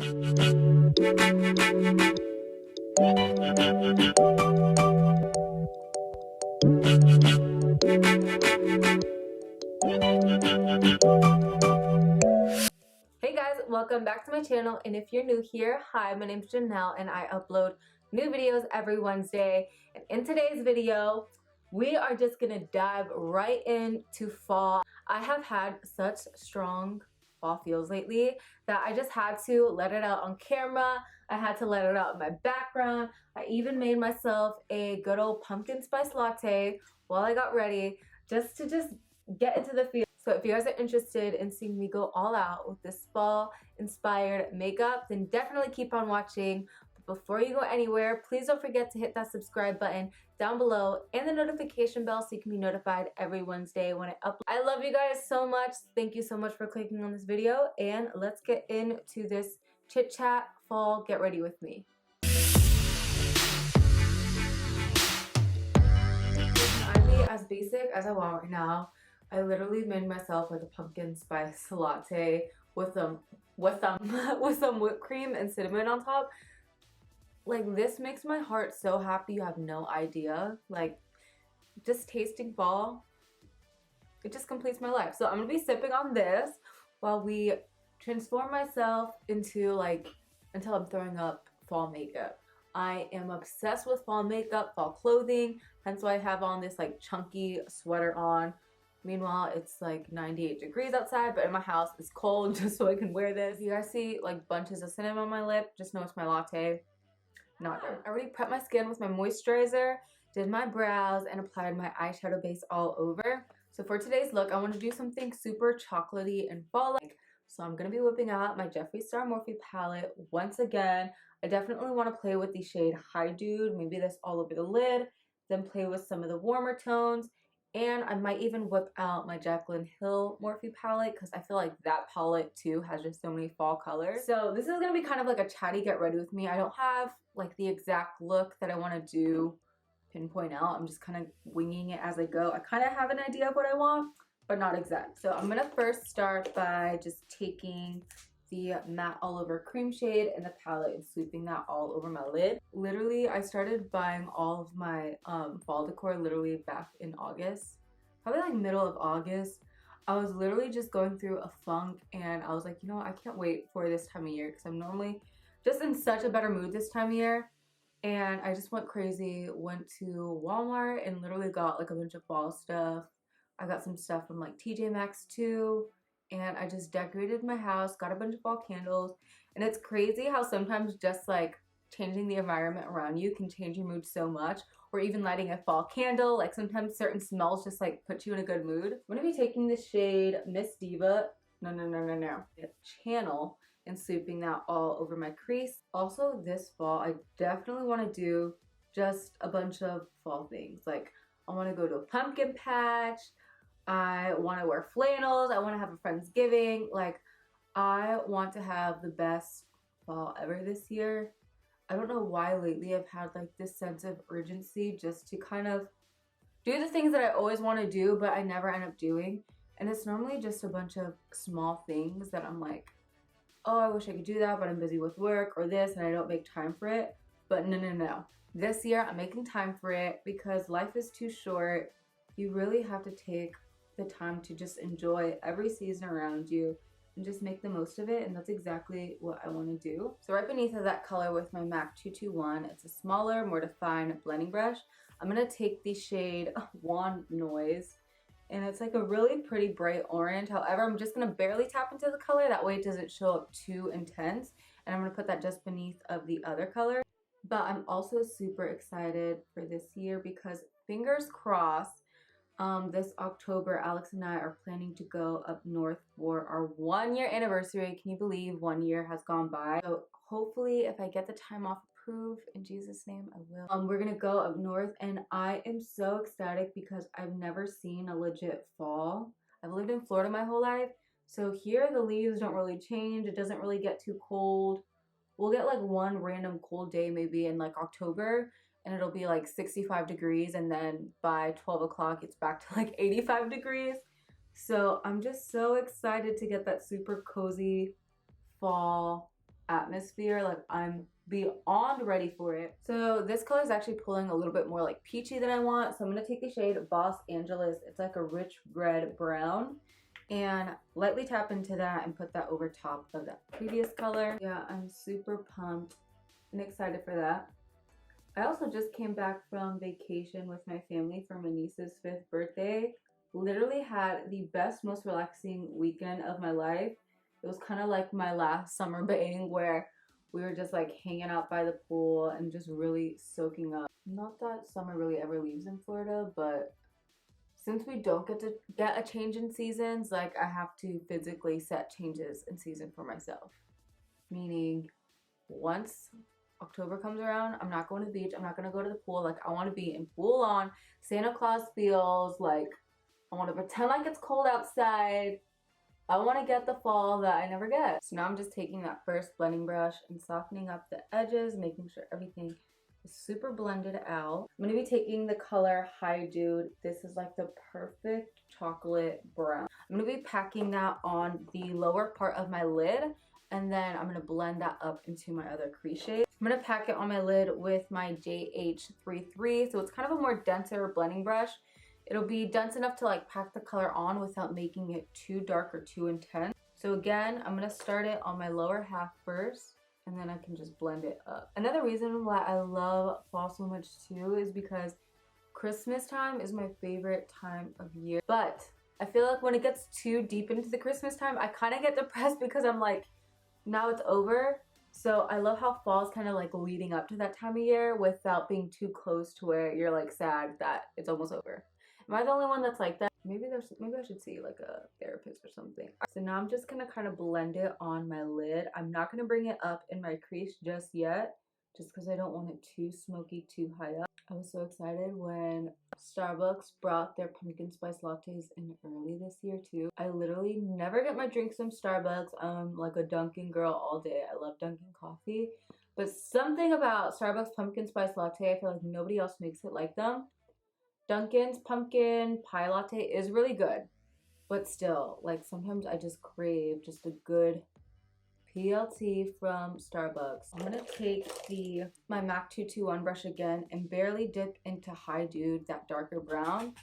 Hey guys, welcome back to my channel, and if you're new here, hi, my name's Janelle and I upload new videos every Wednesday. And in today's video, we are just gonna dive right into fall. I have had such strong fall feels lately that I just had to let it out on camera. I had to let it out in my background. I even made myself a good old pumpkin spice latte while I got ready just to get into the feel. So if you guys are interested in seeing me go all out with this fall inspired makeup, then definitely keep on watching. But before you go anywhere, please don't forget to hit that subscribe button down below and the notification bell so you can be notified every Wednesday when I upload. I love you guys so much. Thank you so much for clicking on this video, and let's get into this chit chat fall get ready with me. I'd be as basic as I want right now. I literally made myself like a pumpkin spice latte with some whipped cream and cinnamon on top. Like, this makes my heart so happy, you have no idea. Like, just tasting fall, it just completes my life. So I'm gonna be sipping on this while we transform myself into until I'm throwing up fall makeup. I am obsessed with fall makeup, fall clothing, hence why I have on this like chunky sweater on. Meanwhile, it's like 98 degrees outside, but in my house it's cold just so I can wear this. You guys see like bunches of cinnamon on my lip, just know it's my latte. Not good. I already prepped my skin with my moisturizer, did my brows, and applied my eyeshadow base all over. So for today's look, I want to do something super chocolatey and fall-like. So I'm going to be whipping out my Jeffree Star Morphe Palette once again. I definitely want to play with the shade Hi Dude, maybe this all over the lid, then play with some of the warmer tones. And I might even whip out my Jaclyn Hill Morphe palette because I feel like that palette too has just so many fall colors. So this is going to be kind of like a chatty get ready with me. I don't have like the exact look that I want to do pinpoint out. I'm just kind of winging it as I go. I kind of have an idea of what I want, but not exact. So I'm going to first start by just taking the matte all over cream shade in the palette and sweeping that all over my lid. Literally, I started buying all of my fall decor literally back in August, probably like middle of August. I was literally just going through a funk and I was like, you know what, I can't wait for this time of year because I'm normally just in such a better mood this time of year. And I just went crazy, went to Walmart and literally got like a bunch of fall stuff. I got some stuff from like TJ Maxx too. And I just decorated my house, got a bunch of fall candles. And it's crazy how sometimes just like changing the environment around you can change your mood so much. Or even lighting a fall candle, like sometimes certain smells just like put you in a good mood. I'm gonna be taking the shade Miss Diva, Channel, and sweeping that all over my crease. Also this fall, I definitely wanna do just a bunch of fall things. Like I wanna go to a pumpkin patch, I want to wear flannels, I want to have a Friendsgiving. Like, I want to have the best fall ever this year. I don't know why lately I've had like this sense of urgency just to kind of do the things that I always want to do but I never end up doing. And it's normally just a bunch of small things that I'm like, oh, I wish I could do that, but I'm busy with work or this and I don't make time for it. But no. This year I'm making time for it because life is too short. You really have to take the time to just enjoy every season around you and just make the most of it, and that's exactly what I want to do. So right beneath of that color with my MAC 221, it's a smaller, more defined blending brush. I'm going to take the shade Wand Noise, and it's like a really pretty bright orange. However, I'm just going to barely tap into the color, that way it doesn't show up too intense, and I'm going to put that just beneath of the other color. But I'm also super excited for this year because fingers crossed, this October, Alex and I are planning to go up north for our 1-year anniversary. Can you believe 1 year has gone by? So hopefully if I get the time off approved, in Jesus' name, I will. We're gonna go up north and I am so ecstatic because I've never seen a legit fall. I've lived in Florida my whole life. So here the leaves don't really change. It doesn't really get too cold. We'll get like one random cold day maybe in like October, and it'll be like 65 degrees, and then by 12 o'clock it's back to like 85 degrees. So I'm just so excited to get that super cozy fall atmosphere. Like, I'm beyond ready for it. So this color is actually pulling a little bit more like peachy than I want. So I'm going to take the shade Boss Angeles. It's like a rich red brown. And lightly tap into that and put that over top of that previous color. Yeah, I'm super pumped and excited for that. I also just came back from vacation with my family for my niece's 5th birthday. Literally had the best, most relaxing weekend of my life. It was kind of like my last summer bang where we were just like hanging out by the pool and just really soaking up. Not that summer really ever leaves in Florida, but since we don't get a change in seasons, like I have to physically set changes in season for myself. Meaning once October comes around, I'm not going to the beach, I'm not going to go to the pool. Like, I want to be in full on Santa Claus feels. Like, I want to pretend like it's cold outside. I want to get the fall that I never get. So now I'm just taking that first blending brush and softening up the edges, making sure everything is super blended out. I'm going to be taking the color Hi Dude. This is like the perfect chocolate brown. I'm going to be packing that on the lower part of my lid, and then I'm going to blend that up into my other crease shade. I'm going to pack it on my lid with my JH33, so it's kind of a more denser blending brush. It'll be dense enough to like pack the color on without making it too dark or too intense. So again, I'm going to start it on my lower half first, and then I can just blend it up. Another reason why I love fall so much too is because Christmas time is my favorite time of year. But I feel like when it gets too deep into the Christmas time, I kind of get depressed because I'm like, now it's over. So I love how fall is kind of like leading up to that time of year without being too close to where you're like sad that it's almost over. Am I the only one that's like that? Maybe I should see like a therapist or something. So now I'm just gonna kind of blend it on my lid. I'm not gonna bring it up in my crease just yet, just because I don't want it too smoky too high up. I was so excited when Starbucks brought their pumpkin spice lattes in early this year too. I literally never get my drinks from Starbucks. I'm like a Dunkin' girl all day. I love Dunkin' coffee. But something about Starbucks pumpkin spice latte, I feel like nobody else makes it like them. Dunkin's pumpkin pie latte is really good, but still, like sometimes I just crave just a good PLT from Starbucks. I'm gonna take my MAC 221 brush again and barely dip into Hi Dude, that darker brown,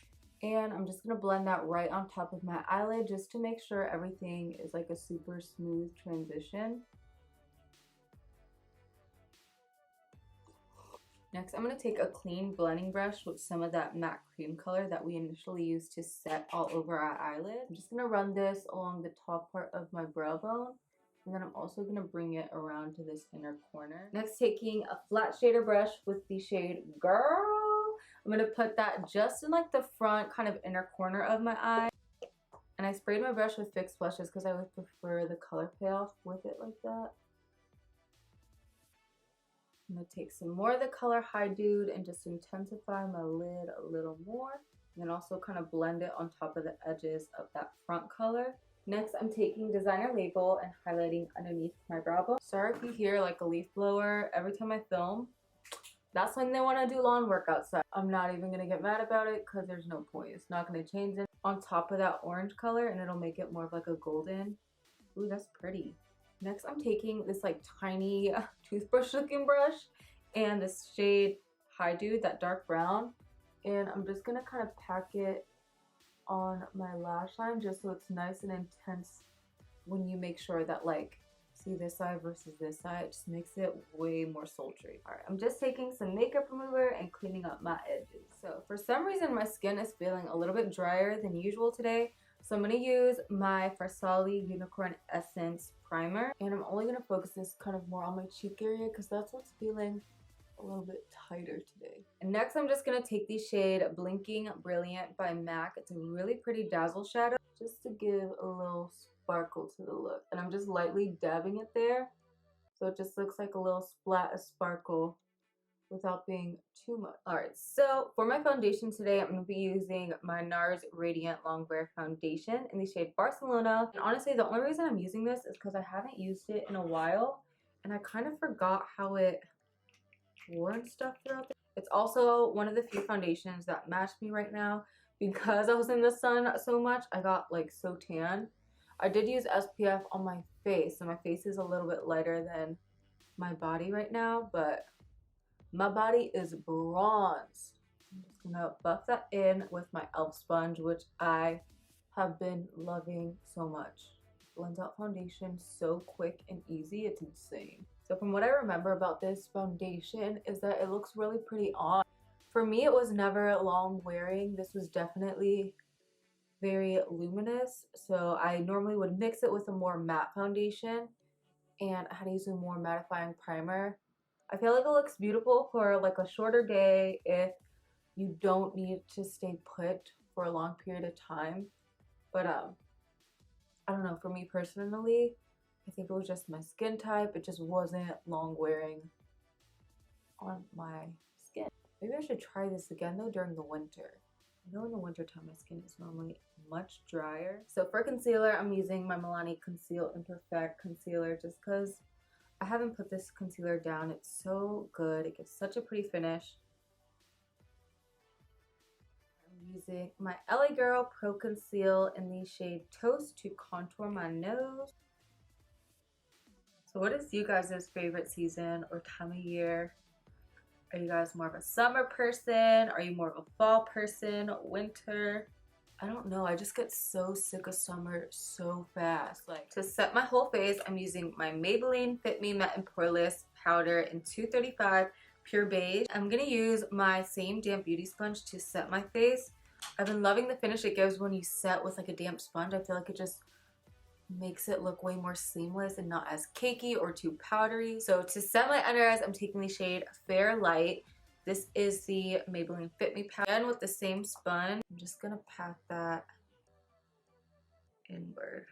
and I'm just gonna blend that right on top of my eyelid just to make sure everything is like a super smooth transition. Next, I'm going to take a clean blending brush with some of that matte cream color that we initially used to set all over our eyelid. I'm just going to run this along the top part of my brow bone, and then I'm also going to bring it around to this inner corner. Next, taking a flat shader brush with the shade GRWM, I'm going to put that just in like the front kind of inner corner of my eye. And I sprayed my brush with fixed blushes because I would prefer the color payoff with it like that. I'm going to take some more of the color Hi Dude and just intensify my lid a little more. And then also kind of blend it on top of the edges of that front color. Next, I'm taking Designer Label and highlighting underneath my brow bone. Sorry if you hear like a leaf blower every time I film. That's when they want to do lawn work outside. I'm not even going to get mad about it because there's no point. It's not going to change it on top of that orange color, and it'll make it more of like a golden. Ooh, that's pretty. Next, I'm taking this like tiny toothbrush looking brush and this shade Hi Dude, that dark brown, and I'm just gonna kind of pack it on my lash line just so it's nice and intense when you make sure that like, see this side versus this side, it just makes it way more sultry. Alright, I'm just taking some makeup remover and cleaning up my edges. So for some reason my skin is feeling a little bit drier than usual today. So I'm going to use my Farsali Unicorn Essence Primer, and I'm only going to focus this kind of more on my cheek area because that's what's feeling a little bit tighter today. And next I'm just going to take the shade Blinking Brilliant by MAC. It's a really pretty dazzle shadow just to give a little sparkle to the look. And I'm just lightly dabbing it there so it just looks like a little splat of sparkle without being too much. Alright, so for my foundation today, I'm going to be using my Nars Radiant Longwear Foundation in the shade Barcelona. And honestly, the only reason I'm using this is because I haven't used it in a while, and I kind of forgot how it wore and stuff throughout. It's also one of the few foundations that match me right now because I was in the sun so much. I got like so tan. I did use SPF on my face, and my face is a little bit lighter than my body right now, but my body is bronzed. I'm just gonna buff that in with my e.l.f. sponge, which I have been loving so much. Blends out foundation so quick and easy, it's insane. So from what I remember about this foundation is that it looks really pretty on. For me, it was never long wearing. This was definitely very luminous, so I normally would mix it with a more matte foundation, and I had to use a more mattifying primer. I feel like it looks beautiful for like a shorter day if you don't need to stay put for a long period of time. But I don't know, for me personally, I think it was just my skin type. It just wasn't long wearing on my skin. Maybe I should try this again though during the winter. I know in the winter time my skin is normally much drier. So for concealer, I'm using my Milani Conceal Imperfect Concealer just because I haven't put this concealer down. It's so good. It gives such a pretty finish. I'm using my LA Girl Pro Conceal in the shade Toast to contour my nose. So what is you guys' favorite season or time of year? Are you guys more of a summer person? Are you more of a fall person? Winter? I don't know. I just get so sick of summer so fast. Like, to set my whole face, I'm using my Maybelline Fit Me Matte and Poreless powder in 235 Pure Beige. I'm going to use my same damp beauty sponge to set my face. I've been loving the finish it gives when you set with like a damp sponge. I feel like it just makes it look way more seamless and not as cakey or too powdery. So to set my under eyes, I'm taking the shade Fair Light. This is the Maybelline Fit Me powder. Again with the same sponge, I'm just gonna pat that inward.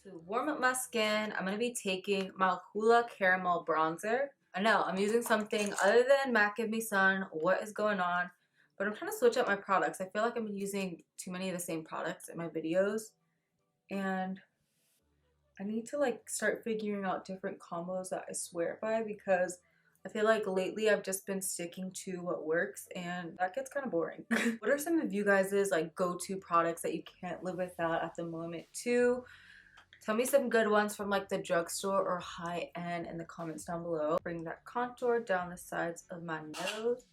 To warm up my skin, I'm gonna be taking my Hula Caramel Bronzer. I know, I'm using something other than MAC Give Me Sun. What is going on? But I'm trying to switch up my products. I feel like I've been using too many of the same products in my videos. And I need to like start figuring out different combos that I swear by, because I feel like lately I've just been sticking to what works and that gets kind of boring. What are some of you guys' like go-to products that you can't live without at the moment too? Tell me some good ones from like the drugstore or high end in the comments down below. Bring that contour down the sides of my nose.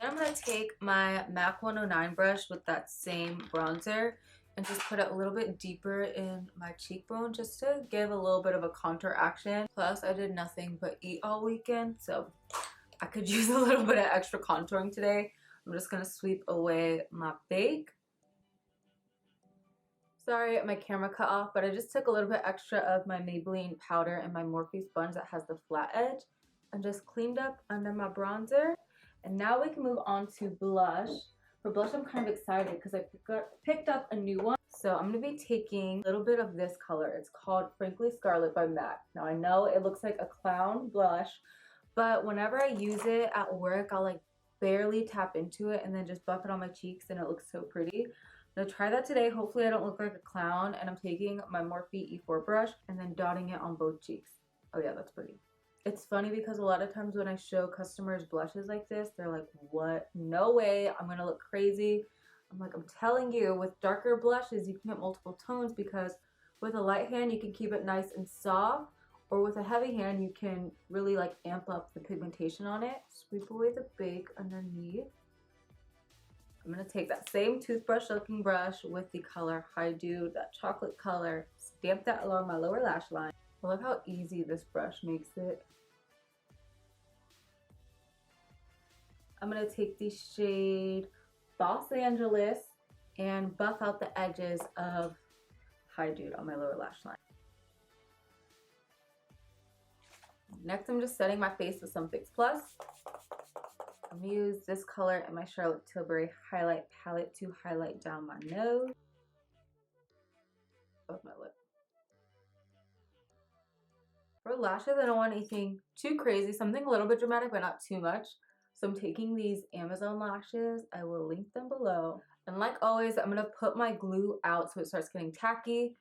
I'm going to take my MAC 109 brush with that same bronzer and just put it a little bit deeper in my cheekbone just to give a little bit of a contour action. Plus, I did nothing but eat all weekend, so I could use a little bit of extra contouring today. I'm just going to sweep away my bake. Sorry, my camera cut off, but I just took a little bit extra of my Maybelline powder and my Morphe sponge that has the flat edge and just cleaned up under my bronzer. And now we can move on to blush. For blush, I'm kind of excited because I picked up a new one. So I'm going to be taking a little bit of this color. It's called Frankly Scarlet by MAC. Now I know it looks like a clown blush, but whenever I use it at work, I'll like barely tap into it and then just buff it on my cheeks and it looks so pretty. I'm going to try that today. Hopefully I don't look like a clown. And I'm taking my Morphe E4 brush and then dotting it on both cheeks. Oh yeah, that's pretty. It's funny because a lot of times when I show customers blushes like this, they're like, what? No way, I'm gonna look crazy. I'm like, I'm telling you, with darker blushes, you can get multiple tones because with a light hand, you can keep it nice and soft, or with a heavy hand, you can really like amp up the pigmentation on it. Sweep away the bake underneath. I'm gonna take that same toothbrush looking brush with the color High Dew, that chocolate color, stamp that along my lower lash line. I love how easy this brush makes it. I'm going to take the shade Los Angeles and buff out the edges of High Dude on my lower lash line. Next, I'm just setting my face with some Fix Plus. I'm going to use this color in my Charlotte Tilbury highlight palette to highlight down my nose, above my lip. For lashes, I don't want anything too crazy, something a little bit dramatic but not too much. So I'm taking these Amazon lashes. I will link them below. And like always, I'm going to put my glue out so it starts getting tacky.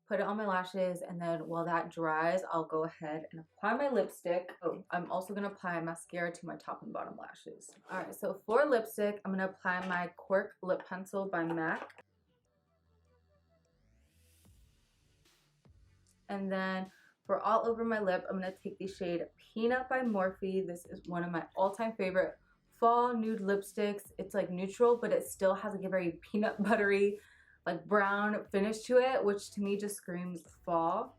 Put it on my lashes, and then while that dries, I'll go ahead and apply my lipstick. Oh, I'm also going to apply mascara to my top and bottom lashes. Alright, so for lipstick, I'm going to apply my Cork Lip Pencil by MAC. And then for all over my lip, I'm going to take the shade Peanut by Morphe. This is one of my all-time favorite fall nude lipsticks. It's like neutral, but it still has like a very peanut buttery, like brown finish to it, which to me just screams fall.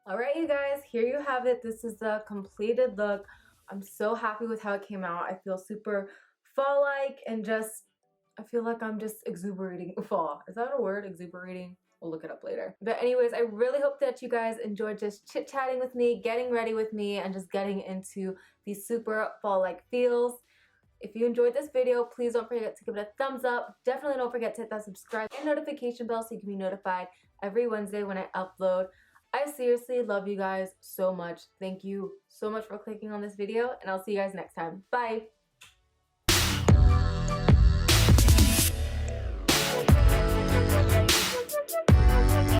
Alright you guys, here you have it. This is the completed look. I'm so happy with how it came out. I feel super fall-like and just, I feel like I'm just exuberating fall. Is that a word? Exuberating? We'll look it up later. But anyways, I really hope that you guys enjoyed just chit-chatting with me, getting ready with me, and just getting into these super fall-like feels. If you enjoyed this video, please don't forget to give it a thumbs up. Definitely don't forget to hit that subscribe and notification bell so you can be notified every Wednesday when I upload. I seriously love you guys so much. Thank you so much for clicking on this video, and I'll see you guys next time. Bye!